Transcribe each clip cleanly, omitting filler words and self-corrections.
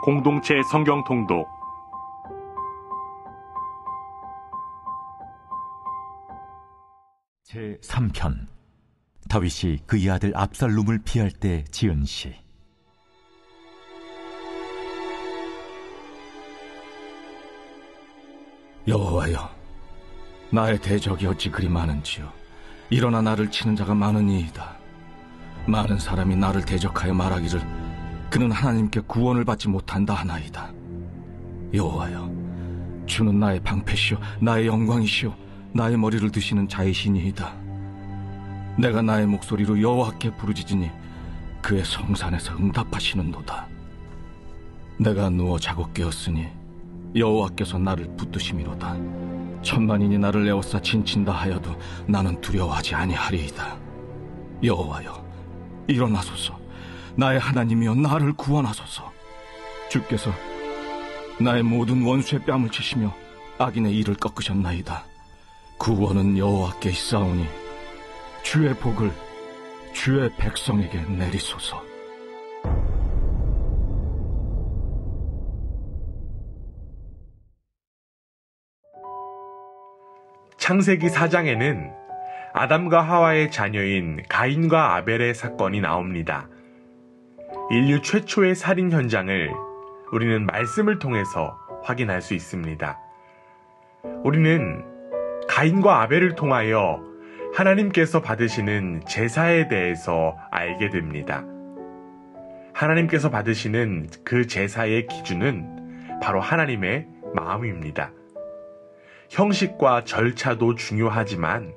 공동체 성경 통독 제3편 다윗이 그의 아들 압살롬을 피할 때 지은 시. 여호와여, 나의 대적이 어찌 그리 많은지요. 일어나 나를 치는 자가 많으니이다. 많은 사람이 나를 대적하여 말하기를 그는 하나님께 구원을 받지 못한다 하나이다. 여호와여, 주는 나의 방패시오 나의 영광이시오 나의 머리를 드시는 자이시니이다. 내가 나의 목소리로 여호와께 부르짖으니 그의 성산에서 응답하시는도다. 내가 누워 자고 깨었으니 여호와께서 나를 붙드심이로다. 천만인이 나를 에워싸 진친다 하여도 나는 두려워하지 아니하리이다. 여호와여, 일어나소서. 나의 하나님이여, 나를 구원하소서. 주께서 나의 모든 원수의 뺨을 치시며 악인의 이를 꺾으셨나이다. 구원은 여호와께 있사오니 주의 복을 주의 백성에게 내리소서. 창세기 4장에는 아담과 하와의 자녀인 가인과 아벨의 사건이 나옵니다. 인류 최초의 살인 현장을 우리는 말씀을 통해서 확인할 수 있습니다. 우리는 가인과 아벨을 통하여 하나님께서 받으시는 제사에 대해서 알게 됩니다. 하나님께서 받으시는 그 제사의 기준은 바로 하나님의 마음입니다. 형식과 절차도 중요하지만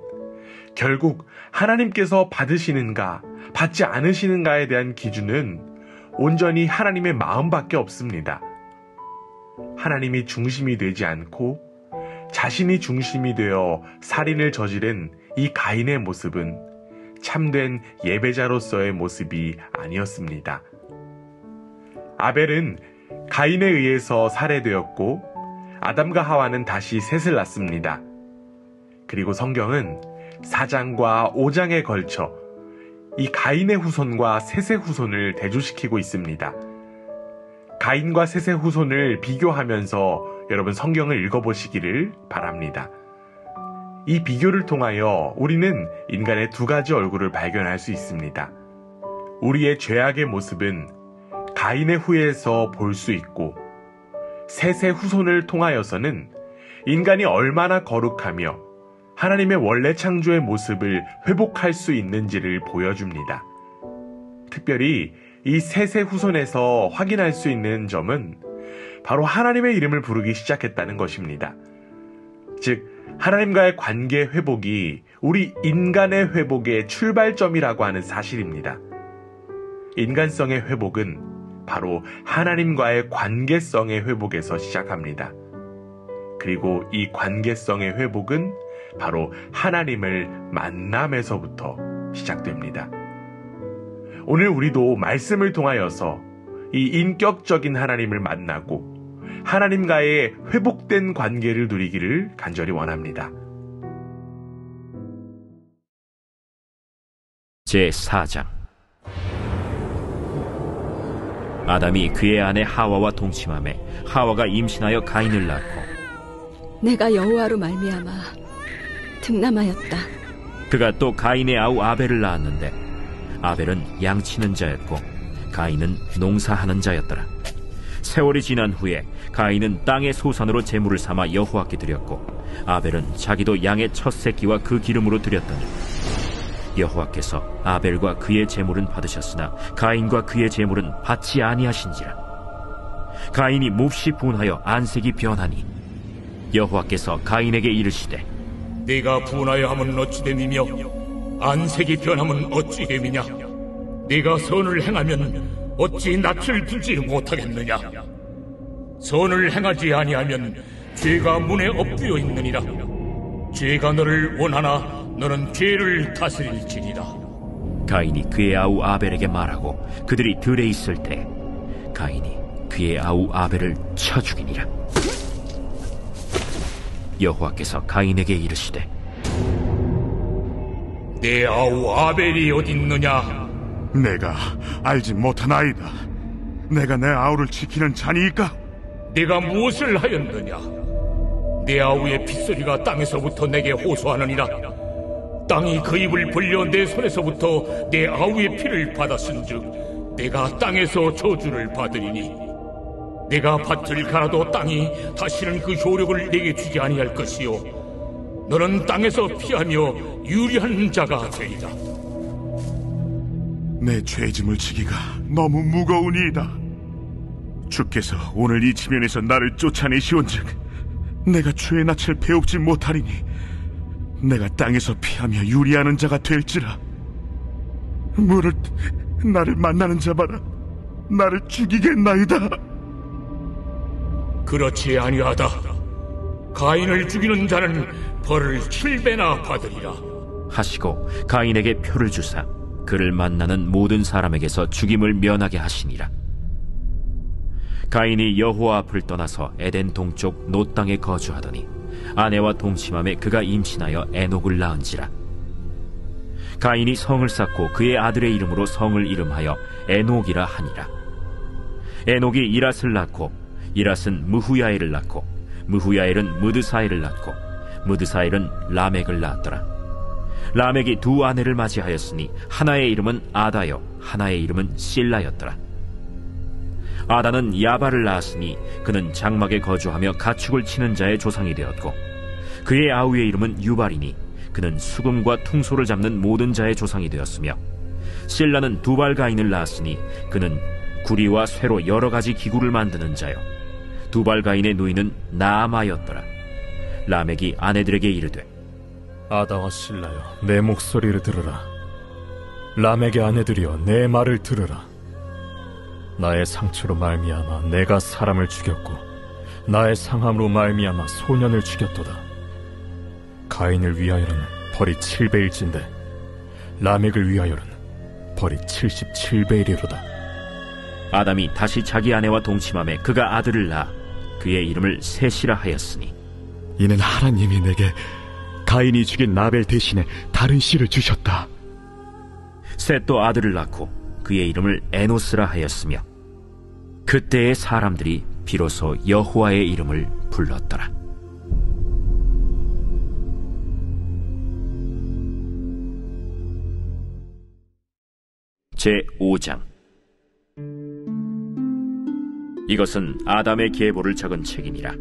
결국 하나님께서 받으시는가, 받지 않으시는가에 대한 기준은 온전히 하나님의 마음밖에 없습니다. 하나님이 중심이 되지 않고 자신이 중심이 되어 살인을 저지른 이 가인의 모습은 참된 예배자로서의 모습이 아니었습니다. 아벨은 가인에 의해서 살해되었고 아담과 하와는 다시 셋을 낳습니다. 그리고 성경은 4장과 5장에 걸쳐 이 가인의 후손과 셋의 후손을 대조시키고 있습니다. 가인과 셋의 후손을 비교하면서 여러분 성경을 읽어보시기를 바랍니다. 이 비교를 통하여 우리는 인간의 두 가지 얼굴을 발견할 수 있습니다. 우리의 죄악의 모습은 가인의 후예에서 볼 수 있고 셋의 후손을 통하여서는 인간이 얼마나 거룩하며 하나님의 원래 창조의 모습을 회복할 수 있는지를 보여줍니다. 특별히 이 셋의 후손에서 확인할 수 있는 점은 바로 하나님의 이름을 부르기 시작했다는 것입니다. 즉, 하나님과의 관계 회복이 우리 인간의 회복의 출발점이라고 하는 사실입니다. 인간성의 회복은 바로 하나님과의 관계성의 회복에서 시작합니다. 그리고 이 관계성의 회복은 바로 하나님을 만남에서부터 시작됩니다. 오늘 우리도 말씀을 통하여서 이 인격적인 하나님을 만나고 하나님과의 회복된 관계를 누리기를 간절히 원합니다. 제4장. 아담이 그의 아내 하와와 동침하매 하와가 임신하여 가인을 낳고 내가 여호와로 말미암아 득남하였다. 그가 또 가인의 아우 아벨을 낳았는데 아벨은 양치는 자였고 가인은 농사하는 자였더라. 세월이 지난 후에 가인은 땅의 소산으로 제물을 삼아 여호와께 드렸고 아벨은 자기도 양의 첫 새끼와 그 기름으로 드렸더니 여호와께서 아벨과 그의 제물은 받으셨으나 가인과 그의 제물은 받지 아니하신지라. 가인이 몹시 분하여 안색이 변하니 여호와께서 가인에게 이르시되 네가 분하여 함은 어찌 됨이며 안색이 변함은 어찌 됨이냐. 네가 선을 행하면 어찌 낯을 들지 못하겠느냐. 선을 행하지 아니하면 죄가 문에 엎드려 있느니라. 죄가 너를 원하나 너는 죄를 다스릴지니라. 가인이 그의 아우 아벨에게 말하고 그들이 들에 있을 때 가인이 그의 아우 아벨을 쳐 죽이니라. 여호와께서 가인에게 이르시되 내 아우 아벨이 어딨느냐. 내가 알지 못하나이다. 내가 내 아우를 지키는 자니이까? 네가 무엇을 하였느냐? 내 아우의 핏소리가 땅에서부터 내게 호소하느니라. 땅이 그 입을 벌려 내 손에서부터 내 아우의 피를 받았은즉 내가 땅에서 저주를 받으리니 내가 밭을 갈아도 땅이 다시는 그 효력을 내게 주지 아니할 것이요 너는 땅에서 피하며 유리한 자가 되리라. 내 죄짐을 지기가 너무 무거우니이다. 주께서 오늘 이 지면에서 나를 쫓아내시온즉 내가 죄의 낯을 배웁지 못하리니 내가 땅에서 피하며 유리하는 자가 될지라. 무릇 나를 만나는 자마다 나를 죽이겠나이다. 그렇지 아니하다. 가인을 죽이는 자는 벌을 7배나 받으리라 하시고 가인에게 표를 주사 그를 만나는 모든 사람에게서 죽임을 면하게 하시니라. 가인이 여호와 앞을 떠나서 에덴 동쪽 노 땅에 거주하더니 아내와 동침함에 그가 임신하여 에녹을 낳은지라. 가인이 성을 쌓고 그의 아들의 이름으로 성을 이름하여 에녹이라 하니라. 에녹이 이랏을 낳고 이랏은 무후야엘을 낳고 무후야엘은 무드사엘을 낳고 무드사엘은 라멕을 낳았더라. 라멕이 두 아내를 맞이하였으니 하나의 이름은 아다요 하나의 이름은 실라였더라. 아다는 야발을 낳았으니 그는 장막에 거주하며 가축을 치는 자의 조상이 되었고 그의 아우의 이름은 유발이니 그는 수금과 퉁소를 잡는 모든 자의 조상이 되었으며 실라는 두발가인을 낳았으니 그는 구리와 쇠로 여러 가지 기구를 만드는 자요 두발가인의 누이는 나아마였더라. 라멕이 아내들에게 이르되 아다와 실라여 내 목소리를 들으라. 라멕의 아내들이여 내 말을 들으라. 나의 상처로 말미암아 내가 사람을 죽였고 나의 상함으로 말미암아 소년을 죽였도다. 가인을 위하여는 벌이 7배일진데 라멕을 이하여는 벌이 77배이리로다. 아담이 다시 자기 아내와 동침함에 그가 아들을 낳아 그의 이름을 셋이라 하였으니 이는 하나님이 내게 가인이 죽인 라벨 대신에 다른 씨를 주셨다. 셋도 아들을 낳고 그의 이름을 에노스라 하였으며 그때의 사람들이 비로소 여호와의 이름을 불렀더라. 제5장. 이것은 아담의 계보를 적은 책이니라.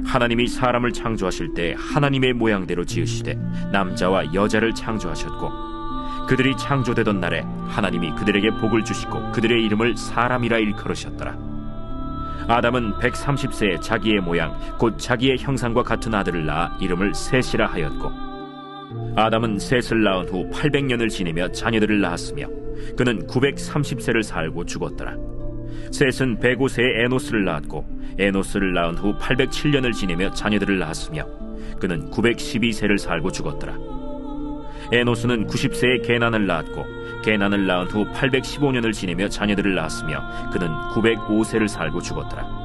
하나님이 사람을 창조하실 때 하나님의 모양대로 지으시되 남자와 여자를 창조하셨고 그들이 창조되던 날에 하나님이 그들에게 복을 주시고 그들의 이름을 사람이라 일컬으셨더라. 아담은 130세에 자기의 모양 곧 자기의 형상과 같은 아들을 낳아 이름을 셋이라 하였고 아담은 셋을 낳은 후 800년을 지내며 자녀들을 낳았으며 그는 930세를 살고 죽었더라. 셋은 105세에 에노스를 낳았고 에노스를 낳은 후 807년을 지내며 자녀들을 낳았으며 그는 912세를 살고 죽었더라. 에노스는 90세에 게난을 낳았고 게난을 낳은 후 815년을 지내며 자녀들을 낳았으며 그는 905세를 살고 죽었더라.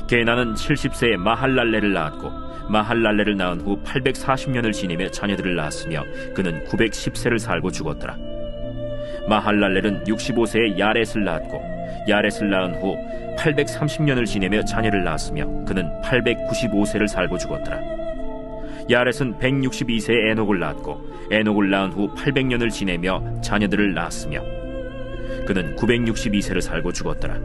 게난은 70세에 마할랄레를 낳았고 마할랄레를 낳은 후 840년을 지내며 자녀들을 낳았으며 그는 910세를 살고 죽었더라. 마할랄렐은 65세에 야렛을 낳았고 야렛을 낳은 후 830년을 지내며 자녀를 낳았으며 그는 895세를 살고 죽었더라. 야렛은 162세에 에녹을 낳았고 에녹을 낳은 후 800년을 지내며 자녀들을 낳았으며 그는 962세를 살고 죽었더라.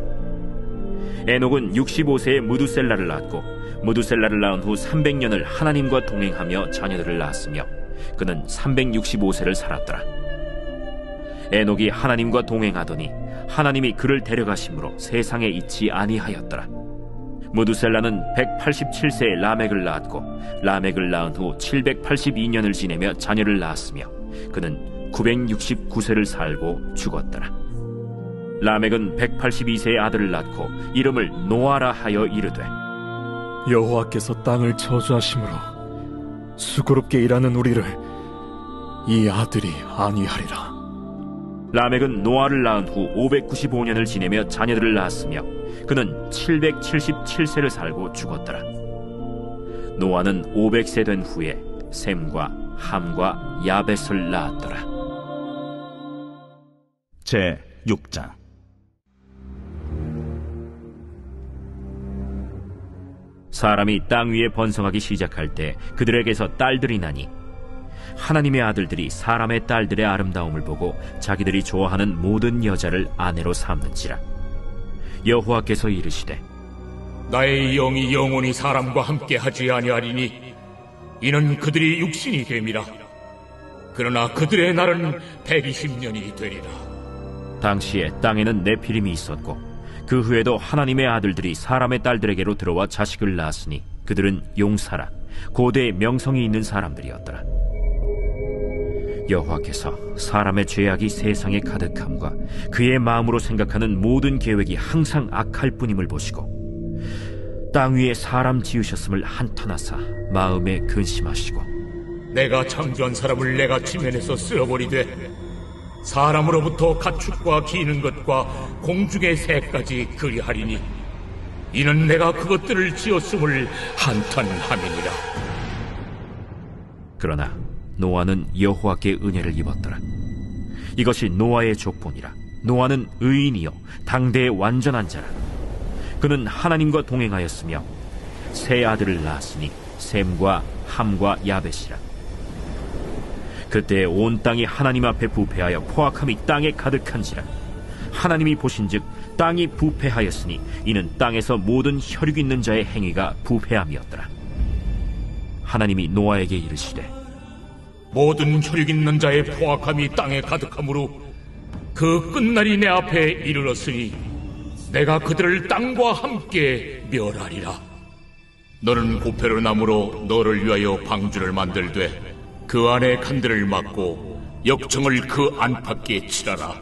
에녹은 65세에 무두셀라를 낳았고 무두셀라를 낳은 후 300년을 하나님과 동행하며 자녀들을 낳았으며 그는 365세를 살았더라. 에녹이 하나님과 동행하더니 하나님이 그를 데려가심으로 세상에 있지 아니하였더라. 무두셀라는 187세에 라멕을 낳았고 라멕을 낳은 후 782년을 지내며 자녀를 낳았으며 그는 969세를 살고 죽었더라. 라멕은 182세의 아들을 낳고 이름을 노아라 하여 이르되 여호와께서 땅을 저주하심으로 수고롭게 일하는 우리를 이 아들이 안위하리라. 라멕은 노아를 낳은 후 595년을 지내며 자녀들을 낳았으며 그는 777세를 살고 죽었더라. 노아는 500세 된 후에 셈과 함과 야벳을 낳았더라. 제6장. 사람이 땅 위에 번성하기 시작할 때 그들에게서 딸들이 나니 하나님의 아들들이 사람의 딸들의 아름다움을 보고 자기들이 좋아하는 모든 여자를 아내로 삼는지라. 여호와께서 이르시되 나의 영이 영원히 사람과 함께 하지 아니하리니 이는 그들이 육신이 됨이라. 그러나 그들의 날은 120년이 되리라. 당시에 땅에는 네피림이 있었고 그 후에도 하나님의 아들들이 사람의 딸들에게로 들어와 자식을 낳았으니 그들은 용사라 고대의 명성이 있는 사람들이었더라. 여호와께서 사람의 죄악이 세상에 가득함과 그의 마음으로 생각하는 모든 계획이 항상 악할 뿐임을 보시고 땅 위에 사람 지으셨음을 한탄하사 마음에 근심하시고 내가 창조한 사람을 내가 지면에서 쓸어버리되 사람으로부터 가축과 기는 것과 공중의 새까지 그리하리니 이는 내가 그것들을 지었음을 한탄함이니라. 그러나 노아는 여호와께 은혜를 입었더라. 이것이 노아의 족본이라. 노아는 의인이요 당대의 완전한 자라. 그는 하나님과 동행하였으며 세 아들을 낳았으니 셈과 함과 야벳이라. 그때 온 땅이 하나님 앞에 부패하여 포악함이 땅에 가득한지라. 하나님이 보신즉 땅이 부패하였으니 이는 땅에서 모든 혈육 있는 자의 행위가 부패함이었더라. 하나님이 노아에게 이르시되 모든 혈육 있는 자의 포악함이 땅에 가득하므로 그 끝날이 내 앞에 이르렀으니 내가 그들을 땅과 함께 멸하리라. 너는 고페로 나무로 너를 위하여 방주를 만들되 그 안에 칸들을 막고 역청을 그 안팎에 칠하라.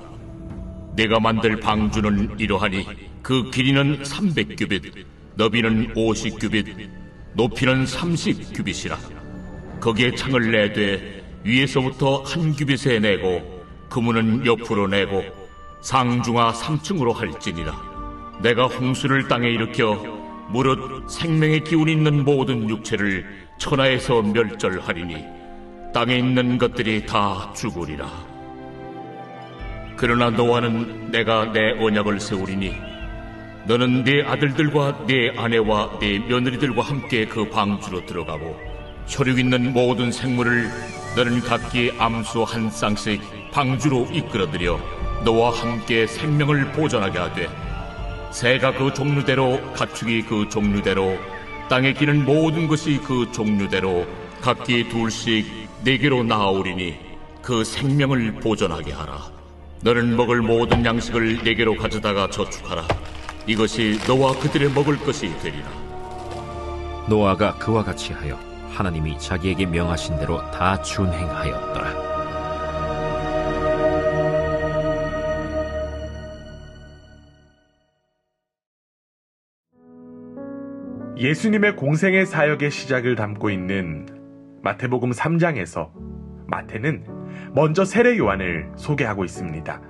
내가 만들 방주는 이러하니 그 길이는 300규빗, 너비는 50규빗, 높이는 30규빗이라. 거기에 창을 내되 위에서부터 한 규빗에 내고 그문은 옆으로 내고 상중하 3층으로 할지니라. 내가 홍수를 땅에 일으켜 무릇 생명의 기운이 있는 모든 육체를 천하에서 멸절하리니 땅에 있는 것들이 다 죽으리라. 그러나 노아는 내가 내 언약을 세우리니 너는 네 아들들과 네 아내와 네 며느리들과 함께 그 방주로 들어가고 혈육 있는 모든 생물을 너는 각기 암수 한 쌍씩 방주로 이끌어들여 너와 함께 생명을 보존하게 하되 새가 그 종류대로 가축이 그 종류대로 땅에 기는 모든 것이 그 종류대로 각기 둘씩 내게로 나아오리니 그 생명을 보존하게 하라. 너는 먹을 모든 양식을 내게로 가져다가 저축하라. 이것이 너와 그들의 먹을 것이 되리라. 노아가 그와 같이 하여 하나님이 자기에게 명하신 대로 다 준행하였더라. 예수님의 공생의 사역의 시작을 담고 있는 마태복음 3장에서 마태는 먼저 세례 요한을 소개하고 있습니다.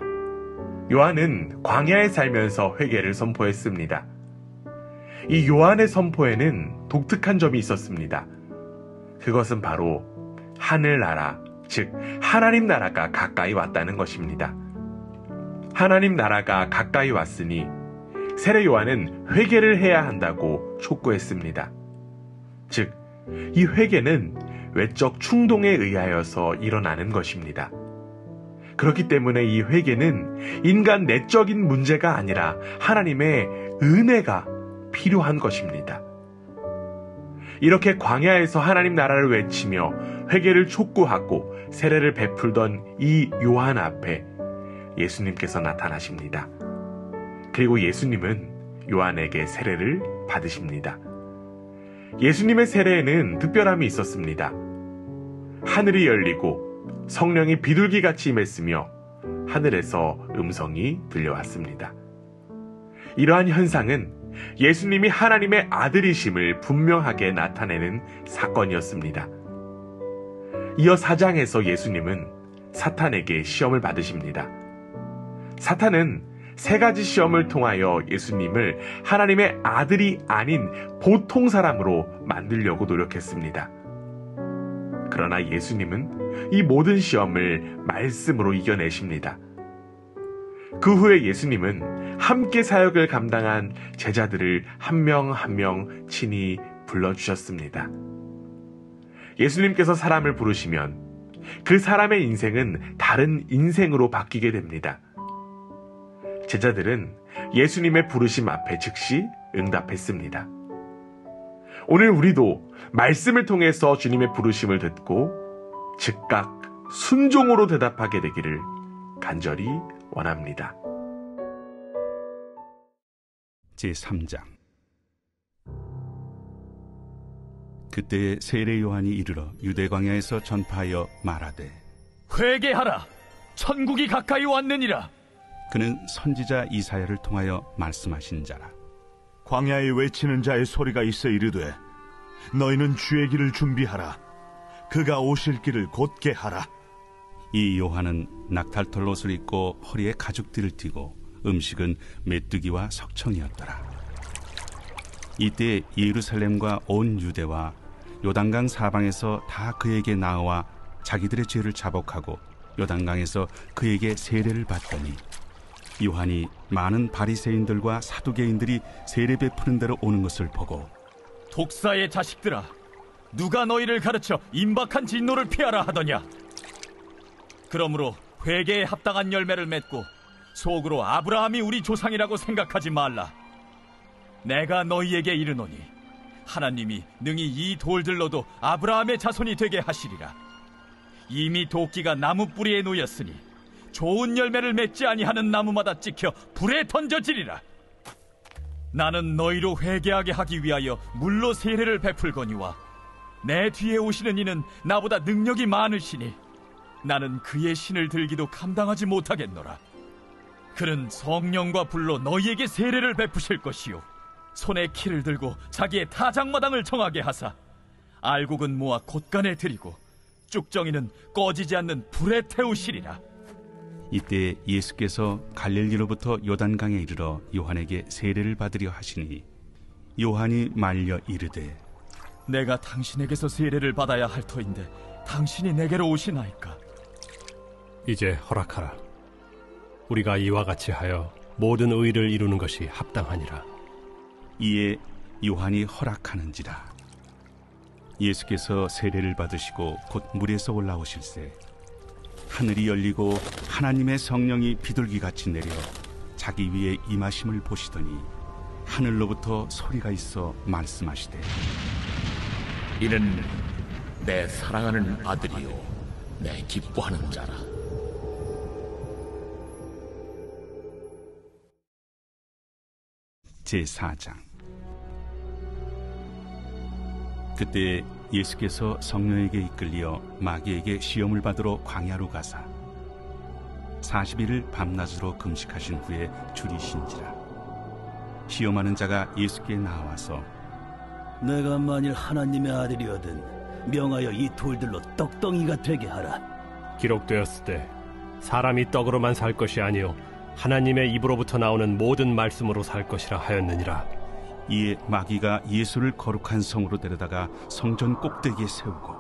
요한은 광야에 살면서 회개를 선포했습니다. 이 요한의 선포에는 독특한 점이 있었습니다. 그것은 바로 하늘나라, 즉 하나님 나라가 가까이 왔다는 것입니다. 하나님 나라가 가까이 왔으니 세례 요한은 회개를 해야 한다고 촉구했습니다. 즉, 이 회개는 외적 충동에 의하여서 일어나는 것입니다. 그렇기 때문에 이 회개는 인간 내적인 문제가 아니라 하나님의 은혜가 필요한 것입니다. 이렇게 광야에서 하나님 나라를 외치며 회개를 촉구하고 세례를 베풀던 이 요한 앞에 예수님께서 나타나십니다. 그리고 예수님은 요한에게 세례를 받으십니다. 예수님의 세례에는 특별함이 있었습니다. 하늘이 열리고 성령이 비둘기같이 임했으며 하늘에서 음성이 들려왔습니다. 이러한 현상은 예수님이 하나님의 아들이심을 분명하게 나타내는 사건이었습니다. 이어 4장에서 예수님은 사탄에게 시험을 받으십니다. 사탄은 세 가지 시험을 통하여 예수님을 하나님의 아들이 아닌 보통 사람으로 만들려고 노력했습니다. 그러나 예수님은 이 모든 시험을 말씀으로 이겨내십니다. 그 후에 예수님은 함께 사역을 감당한 제자들을 한 명 한 명 친히 불러주셨습니다. 예수님께서 사람을 부르시면 그 사람의 인생은 다른 인생으로 바뀌게 됩니다. 제자들은 예수님의 부르심 앞에 즉시 응답했습니다. 오늘 우리도 말씀을 통해서 주님의 부르심을 듣고 즉각 순종으로 대답하게 되기를 간절히 원합니다. 제3장. 그때에 세례 요한이 이르러 유대 광야에서 전파하여 말하되 회개하라, 천국이 가까이 왔느니라. 그는 선지자 이사야를 통하여 말씀하신 자라. 광야에 외치는 자의 소리가 있어 이르되 너희는 주의 길을 준비하라, 그가 오실 길을 곧게 하라. 이 요한은 낙탈털 옷을 입고 허리에 가죽띠를 띠고 음식은 메뚜기와 석청이었더라. 이때 예루살렘과 온 유대와 요단강 사방에서 다 그에게 나와 자기들의 죄를 자복하고 요단강에서 그에게 세례를 받더니 요한이 많은 바리새인들과 사두개인들이 세례 베푸는 대로 오는 것을 보고 독사의 자식들아, 누가 너희를 가르쳐 임박한 진노를 피하라 하더냐. 그러므로 회개에 합당한 열매를 맺고 속으로 아브라함이 우리 조상이라고 생각하지 말라. 내가 너희에게 이르노니 하나님이 능히 이 돌들로도 아브라함의 자손이 되게 하시리라. 이미 도끼가 나무 뿌리에 놓였으니 좋은 열매를 맺지 아니하는 나무마다 찍혀 불에 던져지리라. 나는 너희로 회개하게 하기 위하여 물로 세례를 베풀거니와 내 뒤에 오시는 이는 나보다 능력이 많으시니 나는 그의 신을 들기도 감당하지 못하겠노라. 그는 성령과 불로 너희에게 세례를 베푸실 것이요 손에 키를 들고 자기의 타작마당을 정하게 하사 알곡은 모아 곳간에 들이고 쭉정이는 꺼지지 않는 불에 태우시리라. 이때 예수께서 갈릴리로부터 요단강에 이르러 요한에게 세례를 받으려 하시니 요한이 말려 이르되 내가 당신에게서 세례를 받아야 할 터인데 당신이 내게로 오시나이까. 이제 허락하라. 우리가 이와 같이 하여 모든 의를 이루는 것이 합당하니라. 이에 요한이 허락하는지라. 예수께서 세례를 받으시고 곧 물에서 올라오실새 하늘이 열리고 하나님의 성령이 비둘기같이 내려 자기 위에 임하심을 보시더니 하늘로부터 소리가 있어 말씀하시되 이는 내 사랑하는 아들이요 내 기뻐하는 자라. 제4장. 그때 예수께서 성령에게 이끌려 마귀에게 시험을 받으러 광야로 가사 40일을 밤낮으로 금식하신 후에 줄이신지라. 시험하는 자가 예수께 나와서 내가 만일 하나님의 아들이거든 명하여 이 돌들로 떡덩이가 되게 하라. 기록되었을 때 사람이 떡으로만 살 것이 아니요 하나님의 입으로부터 나오는 모든 말씀으로 살 것이라 하였느니라. 이에 마귀가 예수를 거룩한 성으로 데려다가 성전 꼭대기에 세우고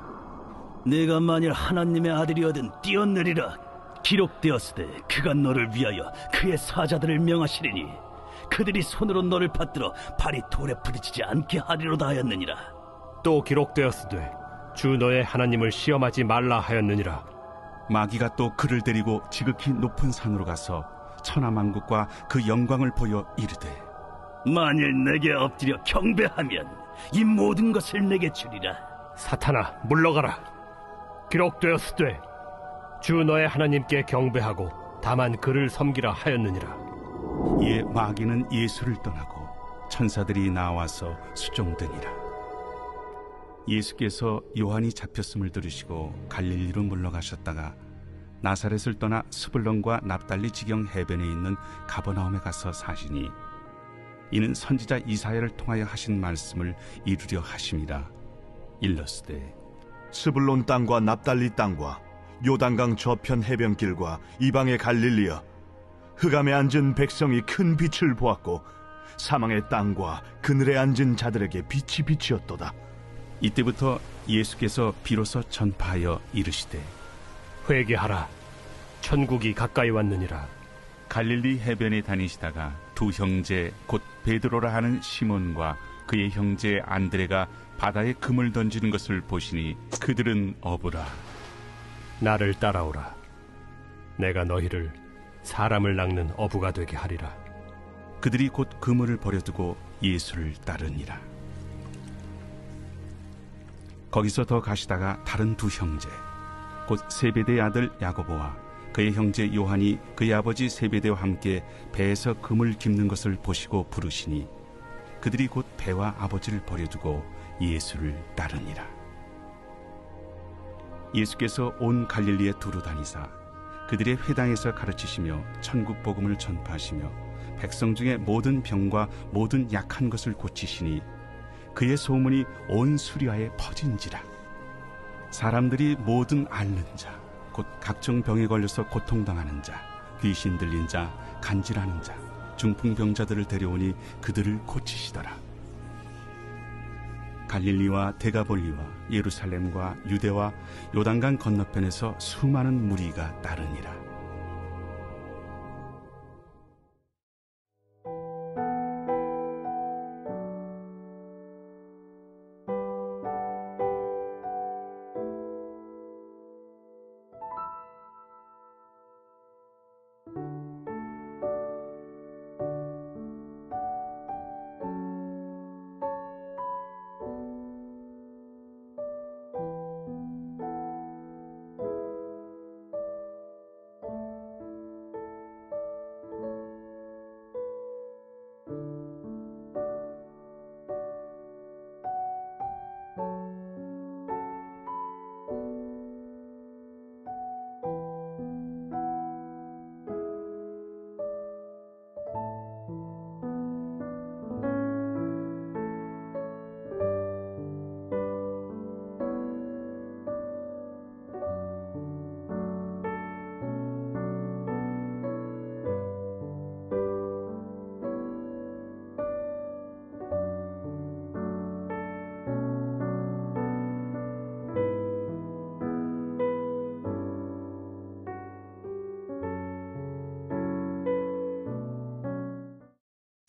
네가 만일 하나님의 아들이거든 뛰어내리라. 기록되었으되 그가 너를 위하여 그의 사자들을 명하시리니 그들이 손으로 너를 받들어 발이 돌에 부딪히지 않게 하리로다 하였느니라. 또 기록되었으되 주 너의 하나님을 시험하지 말라 하였느니라. 마귀가 또 그를 데리고 지극히 높은 산으로 가서 천하만국과 그 영광을 보여 이르되 만일 내게 엎드려 경배하면 이 모든 것을 내게 주리라. 사탄아 물러가라. 기록되었으되 주 너의 하나님께 경배하고 다만 그를 섬기라 하였느니라. 이에 마귀는 예수를 떠나고 천사들이 나와서 수종되니라. 예수께서 요한이 잡혔음을 들으시고 갈릴리로 물러가셨다가 나사렛을 떠나 스불론과 납달리 지경 해변에 있는 가버나움에 가서 사시니 이는 선지자 이사야를 통하여 하신 말씀을 이루려 하심이라. 일러스되 스불론 땅과 납달리 땅과 요단강 저편 해변길과 이방의 갈릴리여, 흑암에 앉은 백성이 큰 빛을 보았고 사망의 땅과 그늘에 앉은 자들에게 빛이 비치었도다. 이때부터 예수께서 비로소 전파하여 이르시되 회개하라. 천국이 가까이 왔느니라. 갈릴리 해변에 다니시다가 두 형제 곧 베드로라 하는 시몬과 그의 형제 안드레가 바다에 금을 던지는 것을 보시니 그들은 어부라. 나를 따라오라. 내가 너희를 사람을 낚는 어부가 되게 하리라. 그들이 곧 그물을 버려두고 예수를 따르니라. 거기서 더 가시다가 다른 두 형제, 곧 세베대의 아들 야고보와 그의 형제 요한이 그의 아버지 세베대와 함께 배에서 금을 깁는 것을 보시고 부르시니 그들이 곧 배와 아버지를 버려두고 예수를 따르니라. 예수께서 온 갈릴리에 두루 다니사 그들의 회당에서 가르치시며 천국 복음을 전파하시며 백성 중에 모든 병과 모든 약한 것을 고치시니 그의 소문이 온 수리아에 퍼진지라. 사람들이 모든 앓는 자, 곧 각종 병에 걸려서 고통당하는 자, 귀신 들린 자, 간질하는 자, 중풍병자들을 데려오니 그들을 고치시더라. 갈릴리와 데가볼리와 예루살렘과 유대와 요단강 건너편에서 수많은 무리가 따르니라.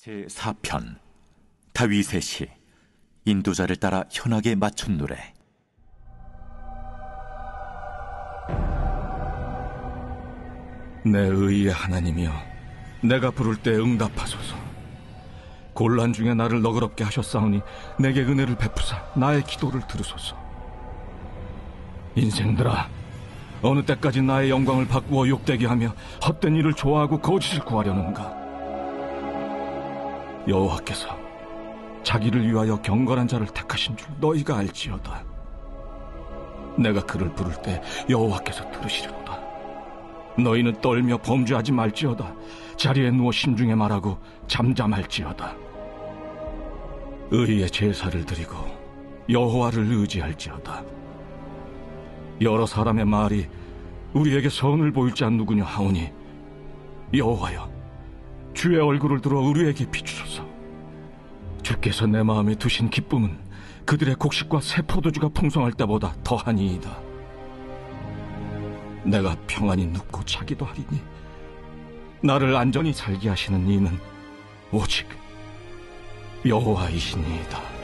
제4편 다윗의 시. 인도자를 따라 현악에 맞춘 노래. 내 의의 하나님이여, 내가 부를 때 응답하소서. 곤란 중에 나를 너그럽게 하셨사오니 내게 은혜를 베푸사 나의 기도를 들으소서. 인생들아, 어느 때까지 나의 영광을 바꾸어 욕되게 하며 헛된 일을 좋아하고 거짓을 구하려는가? 여호와께서 자기를 위하여 경건한 자를 택하신 줄 너희가 알지어다. 내가 그를 부를 때 여호와께서 들으시리로다. 너희는 떨며 범죄하지 말지어다. 자리에 누워 심중에 말하고 잠잠할지어다. 의의 제사를 드리고 여호와를 의지할지어다. 여러 사람의 말이 우리에게 선을 보일 자 누구냐 하오니, 여호와여, 주의 얼굴을 들어 우리에게 비추소서. 주께서 내 마음에 두신 기쁨은 그들의 곡식과 새 포도주가 풍성할 때보다 더하니이다. 내가 평안히 눕고 자기도 하리니 나를 안전히 살게 하시는 이는 오직 여호와이시니이다.